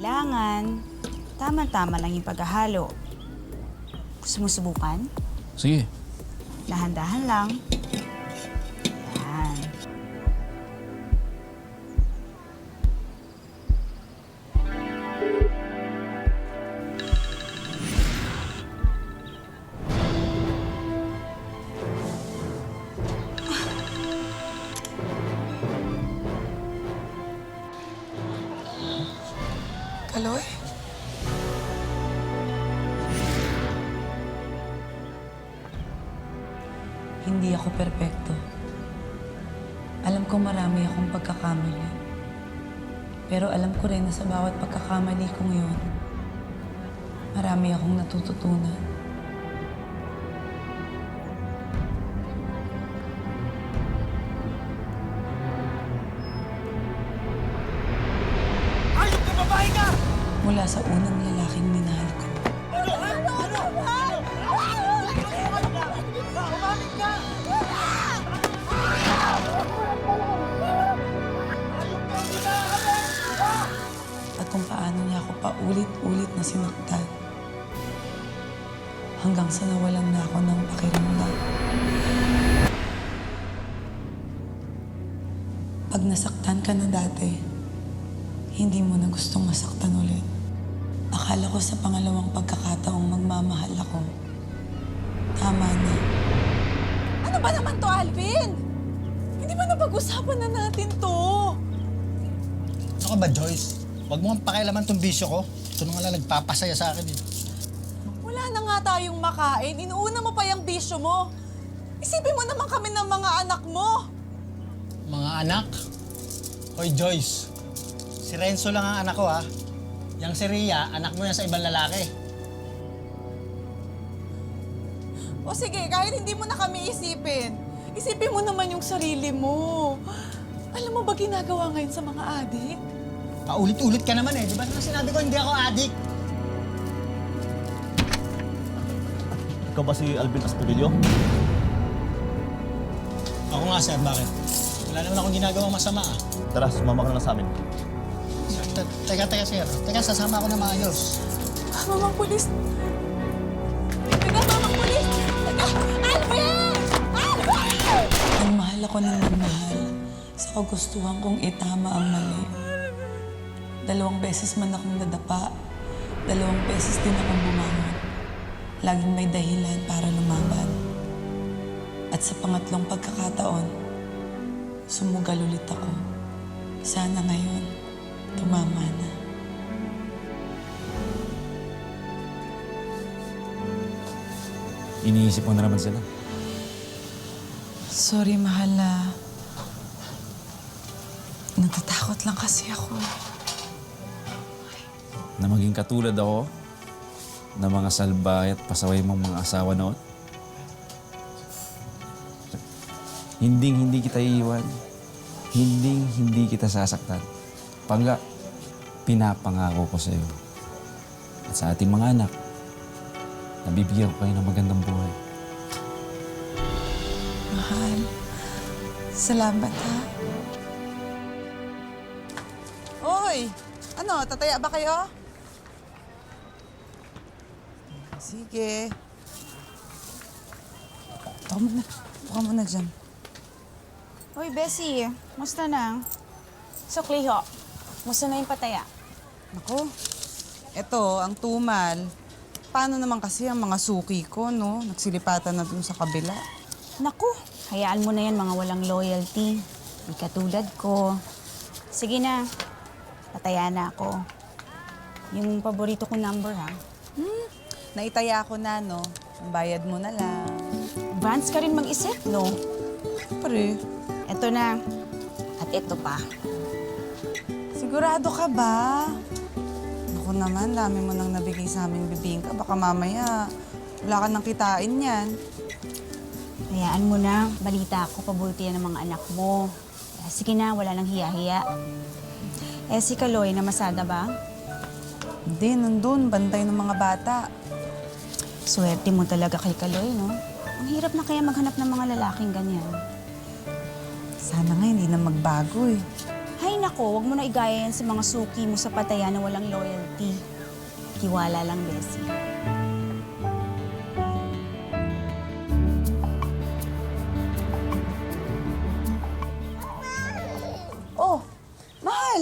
Kailangan, tama-tama lang yung paghahalo. Gusto mo subukan? Sige. Dahan-dahan lang. Yan. Kaloy? Hindi ako perpekto. Alam ko marami akong pagkakamali. Pero alam ko rin na sa bawat pagkakamali kong yun, marami akong natututunan. Ayok ka, babae ka! Mula sa unang lalaking minahal ko, Umamig ka! at kung paano niya ako paulit-ulit na sinaktan. Hanggang sa nawalan na ako ng pakiramdam. Pag nasaktan ka na dati, hindi mo na gustong masaktan ulit. Akala ko sa pangalawang pagkakataong magmamahal ako, tama na. Ano ba naman to, Alvin? Hindi ba napag-usapan na natin to? Ano ka ba, Joyce? Huwag mo kang pakialaman tong bisyo ko. Ito na nga lang nagpapasaya sa akin eh. Wala na nga tayong makain. Inuuna mo pa yung bisyo mo. Isipin mo naman kami ng mga anak mo. Mga anak? Hoy, Joyce. Si Renzo lang ang anak ko, ha? Yang si Rhea, anak mo yan sa ibang lalaki. O sige, kahit hindi mo na kami isipin, isipin mo naman yung sarili mo. Alam mo ba ginagawa ngayon sa mga adik? Paulit-ulit ka naman eh. Di ba na sinabi ko hindi ako addict? Ikaw ba si Alvin Astudillo? Ako nga, sir. Bakit? Wala naman akong ginagawang masama, ah. Tara, sumama ka na lang sa amin. Teka, sir. Teka, sasama ako na maayos. Mamang pulis! Teka, mamang pulis! Teka! Alvin! Alvin! Nagmahal ako ng nagmahal sa kagustuhan kong itama ang mali. 2 beses man akong nadapa, 2 beses din akong bumangon. Laging may dahilan para lumaban. At sa pangatlong pagkakataon, sumugal ulit ako. Sana ngayon, tumama na. Iniisip mo na naman sila. Sorry, mahal natatakot lang kasi ako. Na maging katulad ako na mga salbahe at pasaway mong mga asawa noon. Hindi kita iiwan. Hindi kita sasaktan. Pangga, pinapangako ko sa iyo. At sa ating mga anak, nabibigyan ko kayo ng magandang buhay. Mahal, salamat ha. Hoy! Ano, tataya ba kayo? Sige. Buka mo na dyan. Uy, Bessie, musta na? So, Cleo, musta na yung pataya? Ako, eto, ang tumal. Paano naman kasi ang mga suki ko, no? Nagsilipatan na dun sa kabila. Naku, hayaan mo na yan, mga walang loyalty. Hindi katulad ko. Sige na, pataya na ako. Yung paborito kong number, ha? Naitaya ko na, no? Ang bayad mo na lang. Advance ka rin mag-isip, no? Pre, Eto na. At ito pa. sigurado ka ba? Naku naman, dami mo nang nabigay sa aming bibingka. Baka mamaya, wala ka nang kitain yan. Hayaan mo na. Balita ako, pabuti yan ng mga anak mo. Kaya sige na, wala nang hiya-hiya. Eh, si Kaloy, namasada ba? Hindi, nandun, bantay ng mga bata. Swerte mo talaga kay Kaloy, no? Ang hirap na kaya maghanap ng mga lalaking ganyan. Sana nga hindi na magbago eh. Hay nako, wag mo na igaya yan sa mga suki mo sa patayan na walang loyalty. Tiwala lang, Bessie. Oh, mahal!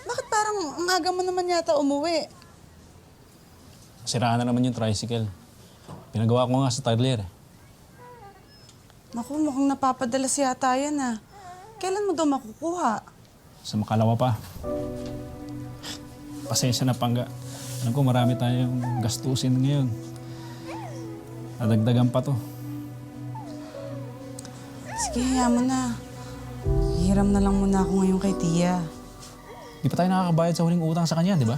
Bakit parang ang aga mo naman yata umuwi? Siraan na naman yung tricycle. Pinagawa ko nga sa taglier. Naku, mukhang napapadalas yata yan ah. Kailan mo daw makukuha? Sa makalawa pa. Pasensya na, Pangga. Alam ko marami tayong gastusin ngayon. Nadagdagan pa to. Sige, hayaan mo na. Hiram na lang muna ako ngayon kay Tia. Di pa tayo nakakabayad sa huling utang sa kanya, di ba?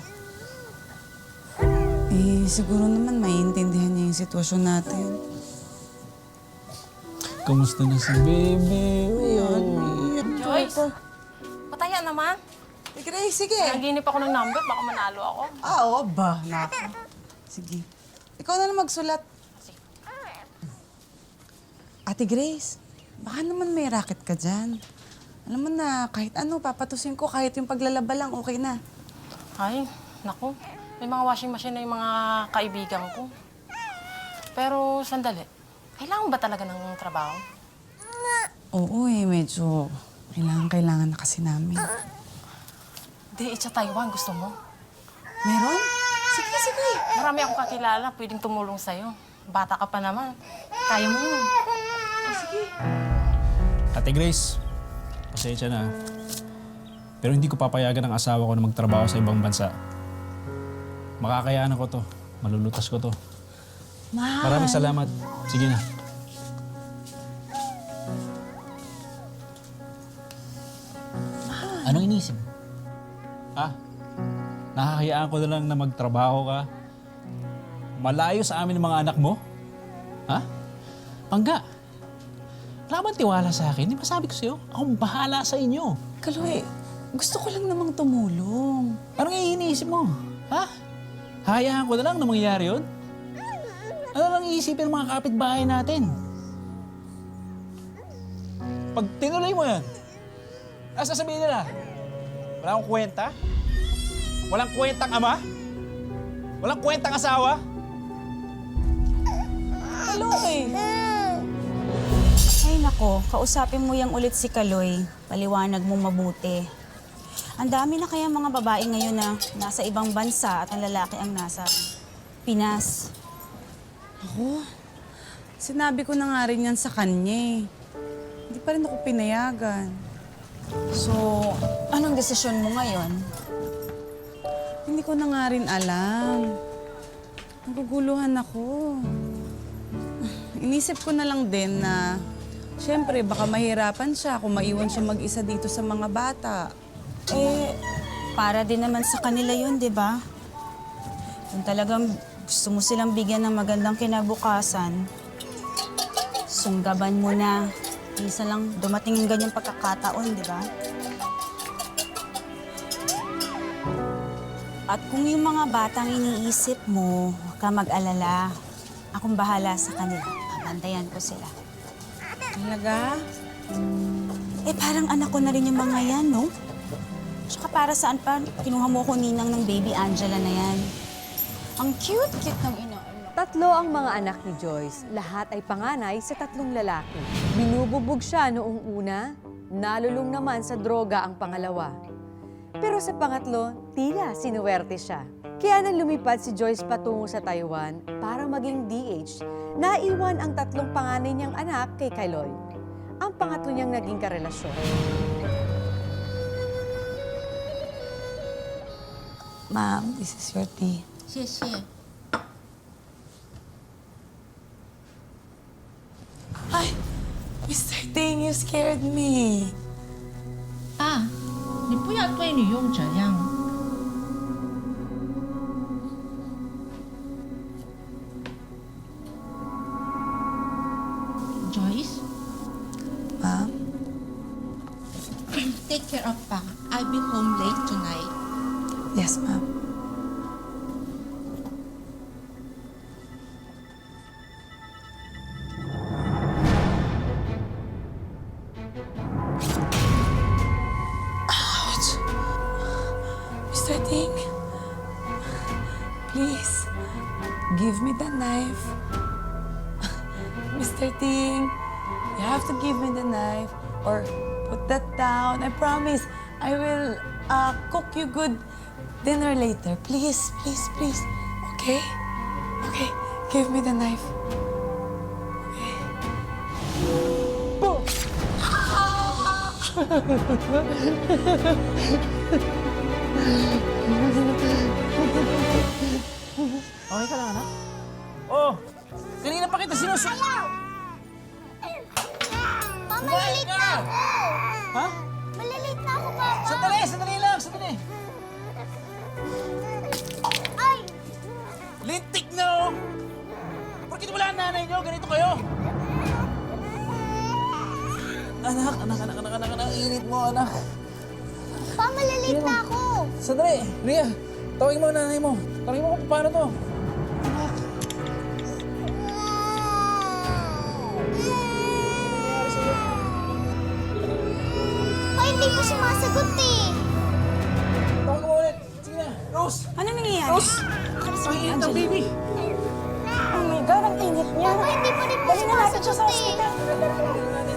Eh, siguro naman maiintindihan niya yung sitwasyon natin. Kamusta na si Bebe? Joyce, pataya naman. Grace, sige. Naginip ako ng number, baka manalo ako. Oo ba? Naku. Sige. Ikaw na lang magsulat. Ate Grace, baka naman may racket ka dyan. Alam mo na, kahit ano, papatusin ko, kahit yung paglalaba lang, okay na. Ay, naku. May mga washing machine na yung mga kaibigan ko. Pero sandali, kailangan ba talaga ng trabaho? Oo medyo kailangan na kasi namin. Di, sa Taiwan, gusto mo? Meron? Sige, sige. Marami akong kakilala, pwedeng tumulong sa'yo. Bata ka pa naman. Kaya mo yun. Ate Grace, pasensya na. Pero hindi ko papayagan ang asawa ko na magtrabaho sa ibang bansa. Makakayaan ko to. Malulutas ko to. Maraming salamat. Sige na. Anong inisip? Ha? Nakakayaan ko na lang na magtrabaho ka. Malayo sa amin ng mga anak mo? Ha? Pangga, wala bang tiwala sa akin? Di ba sabi ko sa'yo, akong bahala sa inyo. Kaloy, gusto ko lang namang tumulong. Anong iniisip mo? Ha? Hayaan ko na lang na mangyayari yun? Ano lang iisipin ng mga kapitbahay natin? Pag tinuloy mo yan, ano sasabihin nila? Wala akong kwenta? Walang kwentang ama? Walang kwentang asawa? Kaloy! Ay nako, kausapin mo yang ulit si Kaloy. Paliwanag mo mabuti. Ang dami na kaya mga babae ngayon na nasa ibang bansa at ang lalaki ang nasa Pinas. Ako, sinabi ko na nga rin yan sa kanya eh. Hindi pa rin ako pinayagan. So, anong desisyon mo ngayon? Hindi ko na nga rin alam. Naguguluhan ako. Inisip ko na lang din na, syempre, baka mahirapan siya kung maiwan siya mag-isa dito sa mga bata. Eh, para din naman sa kanila yun, di ba? Kung talagang gusto mo silang bigyan ng magandang kinabukasan, sunggaban mo na. Isa lang dumating yung ganyang pagkakataon, di ba? At kung yung mga batang iniisip mo, huwag ka mag-alala. Akong bahala sa kanila. Babantayan ko sila. Talaga? Eh, parang anak ko na rin yung mga yan, no? Tsaka para saan pa, kinuha mo ko ninang ng baby Angela na yan. Ang cute-cute ng ina. Tatlo ang mga anak ni Joyce. Lahat ay panganay sa tatlong lalaki. Binububog siya noong una, nalulung naman sa droga ang pangalawa. Pero sa pangatlo, tila sinuwerte siya. Kaya nang lumipad si Joyce patungo sa Taiwan para maging DH, naiwan ang tatlong panganay niyang anak kay Kaloy. Ang pangatlo niyang naging karelasyon. Ma'am, this is your tea. 谢谢。 Ay, Mr. Ding, you scared me. 啊，你不要对女佣这样。Joyce, Ma'am? take care of Pa. I'll be home late tonight. Yes, ma'am. Ouch! Please, give me the knife. Mr. Ting, you have to give me the knife or put that down. I promise I will cook you good dinner later. Please, please, please. Okay? Okay, give me the knife. Okay. Boom! Okay ka lang, anak? Oh! Kanina pa kita sinusok! Malilate na ako! Ha? Malilate na ako, Papa! Sandali! Sandali lang! Sandali! Ay! Lintik na, oh! Porkit wala ang nanay niyo, ganito kayo! Anak! Init mo, anak! Pa, malilate na ako! Sandali! Ria! Tawagin mo ang nanay mo! Tawagin mo kung paano to! Pa, hindi mo sumasagot eh! Tawagin mo ulit! Sige na! Rose! Ano nangyayari? Rose! Ang init ng baby! Oh my God, ang init niya. Papa, hindi pa rin po Dali na natin siya sa sumasagot eh! hospital.